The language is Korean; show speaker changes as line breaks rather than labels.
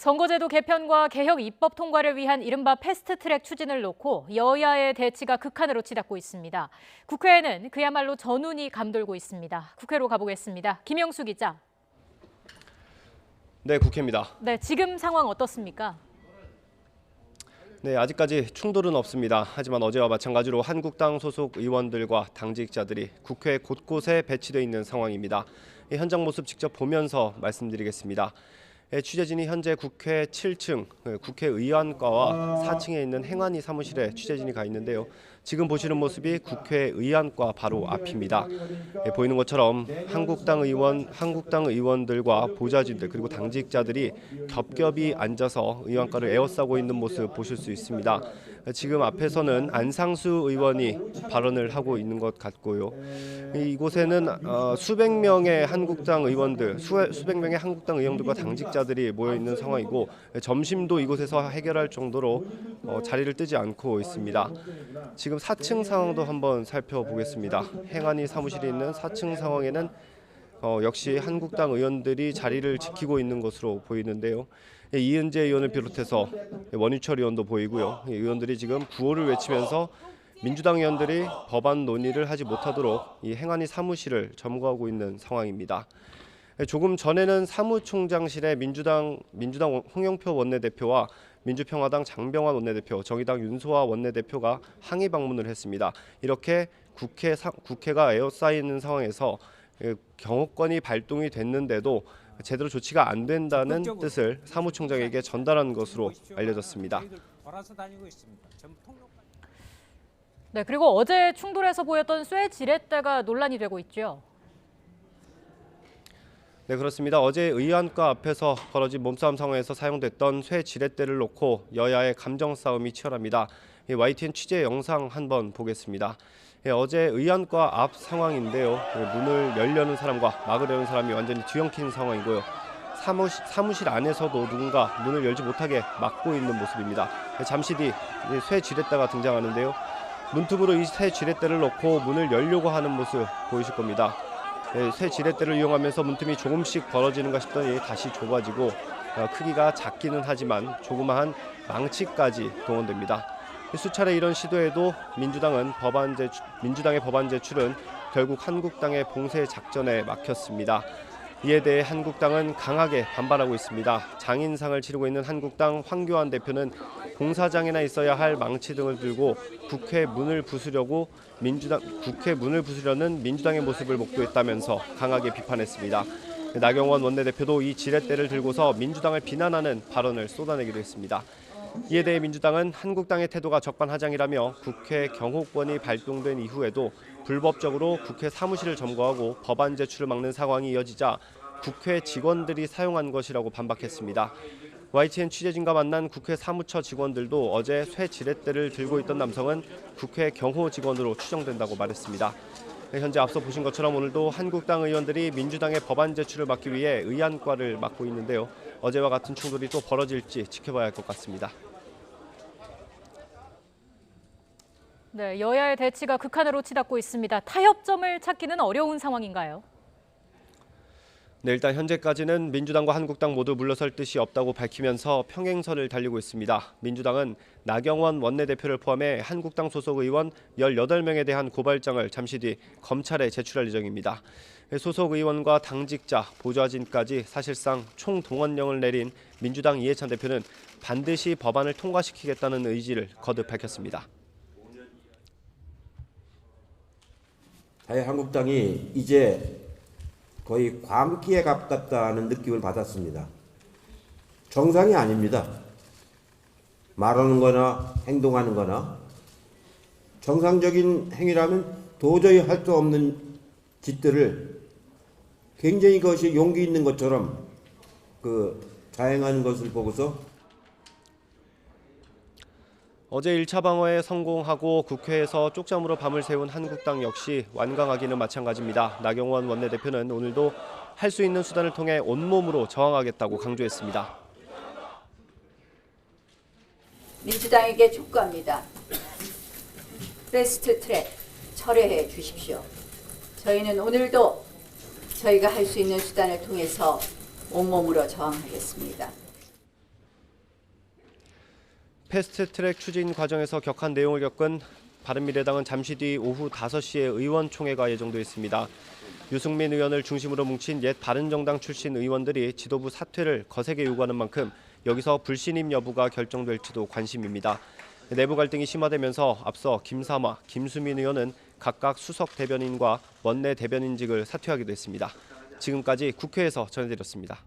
선거제도 개편과 개혁 입법 통과를 위한 이른바 패스트트랙 추진을 놓고 여야의 대치가 극한으로 치닫고 있습니다. 국회에는 그야말로 전운이 감돌고 있습니다. 국회로 가보겠습니다. 김영수 기자.
네, 국회입니다.
네, 지금 상황 어떻습니까?
네, 아직까지 충돌은 없습니다. 하지만 어제와 마찬가지로 한국당 소속 의원들과 당직자들이 국회 곳곳에 배치돼 있는 상황입니다. 현장 모습 직접 보면서 말씀드리겠습니다. 취재진이 현재 국회 7층 국회의안과와 4층에 있는 행안위 사무실에 취재진이 가 있는데요. 지금 보시는 모습이 국회의안과 바로 앞입니다. 보이는 것처럼 한국당 의원들과 보좌진들 그리고 당직자들이 겹겹이 앉아서 의안과를 에워싸고 있는 모습 보실 수 있습니다. 지금 앞에서는 안상수 의원이 발언을 하고 있는 것 같고요. 이곳에는 수백 명의 한국당 의원들, 수백 명의 한국당 의원들과 당직자들이 모여 있는 상황이고 점심도 이곳에서 해결할 정도로 자리를 뜨지 않고 있습니다. 지금 4층 상황도 한번 살펴보겠습니다. 행안위 사무실이 있는 4층 상황에는 역시 한국당 의원들이 자리를 지키고 있는 것으로 보이는데요. 이은재 의원을 비롯해서 원유철 의원도 보이고요. 의원들이 지금 구호를 외치면서 민주당 의원들이 법안 논의를 하지 못하도록 이 행안위 사무실을 점거하고 있는 상황입니다. 조금 전에는 사무총장실에 민주당 홍영표 원내대표와 민주평화당 장병환 원내대표, 정의당 윤소아 원내대표가 항의 방문을 했습니다. 이렇게 국회가 에워싸이는 상황에서 경호권이 발동이 됐는데도 제대로 조치가 안 된다는 뜻을 사무총장에게 전달한 것으로 알려졌습니다.
네, 그리고 어제 충돌에서 보였던 쇠 지렛대가 논란이 되고 있죠.
네, 그렇습니다. 어제 의안과 앞에서 벌어진 몸싸움 상황에서 사용됐던 쇠 지렛대를 놓고 여야의 감정 싸움이 치열합니다. YTN 취재 영상 한번 보겠습니다. 어제 의안과 앞 상황인데요. 문을 열려는 사람과 막으려는 사람이 완전히 뒤엉킨 상황이고요. 사무실 안에서도 누군가 문을 열지 못하게 막고 있는 모습입니다. 잠시 뒤 쇠 지렛대가 등장하는데요. 문틈으로 이 쇠 지렛대를 놓고 문을 열려고 하는 모습 보이실 겁니다. 쇠 지렛대를 이용하면서 문틈이 조금씩 벌어지는가 싶더니 다시 좁아지고 크기가 작기는 하지만 조그마한 망치까지 동원됩니다. 수차례 이런 시도에도 민주당의 법안 제출은 결국 한국당의 봉쇄 작전에 막혔습니다. 이에 대해 한국당은 강하게 반발하고 있습니다. 장인상을 치르고 있는 한국당 황교안 대표는 공사장에나 있어야 할 망치 등을 들고 국회 문을 부수려는 민주당의 모습을 목도했다면서 강하게 비판했습니다. 나경원 원내대표도 이 지렛대를 들고서 민주당을 비난하는 발언을 쏟아내기도 했습니다. 이에 대해 민주당은 한국당의 태도가 적반하장이라며 국회 경호권이 발동된 이후에도 불법적으로 국회 사무실을 점거하고 법안 제출을 막는 상황이 이어지자 국회 직원들이 사용한 것이라고 반박했습니다. YTN 취재진과 만난 국회 사무처 직원들도 어제 쇠 지렛대를 들고 있던 남성은 국회 경호 직원으로 추정된다고 말했습니다. 현재 앞서 보신 것처럼 오늘도 한국당 의원들이 민주당의 법안 제출을 막기 위해 의안과를 막고 있는데요. 어제와 같은 충돌이 또 벌어질지 지켜봐야 할 것 같습니다.
네, 여야의 대치가 극한으로 치닫고 있습니다. 타협점을 찾기는 어려운 상황인가요?
네, 일단 현재까지는 민주당과 한국당 모두 물러설 뜻이 없다고 밝히면서 평행선을 달리고 있습니다. 민주당은 나경원 원내대표를 포함해 한국당 소속 의원 18명에 대한 고발장을 잠시 뒤 검찰에 제출할 예정입니다. 소속 의원과 당직자, 보좌진까지 사실상 총동원령을 내린 민주당 이해찬 대표는 반드시 법안을 통과시키겠다는 의지를 거듭 밝혔습니다.
한국당이 이제 거의 광기에 가깝다는 느낌을 받았습니다. 정상이 아닙니다. 말하는 거나 행동하는 거나 정상적인 행위라면 도저히 할 수 없는 짓들을 굉장히 그것이 용기 있는 것처럼 자행하는 것을 보고서
어제 1차 방어에 성공하고 국회에서 쪽잠으로 밤을 새운 한국당 역시 완강하기는 마찬가지입니다. 나경원 원내대표는 오늘도 할 수 있는 수단을 통해 온몸으로 저항하겠다고 강조했습니다.
민주당에게 촉구합니다. 패스트 트랙 철회해 주십시오. 저희는 오늘도 저희가 할 수 있는 수단을 통해서 온몸으로 저항하겠습니다.
패스트트랙 추진 과정에서 격한 내용을 겪은 바른미래당은 잠시 뒤 오후 5시에 의원총회가 예정돼 있습니다. 유승민 의원을 중심으로 뭉친 옛 바른정당 출신 의원들이 지도부 사퇴를 거세게 요구하는 만큼 여기서 불신임 여부가 결정될지도 관심입니다. 내부 갈등이 심화되면서 앞서 김삼화, 김수민 의원은 각각 수석 대변인과 원내 대변인직을 사퇴하기도 했습니다. 지금까지 국회에서 전해드렸습니다.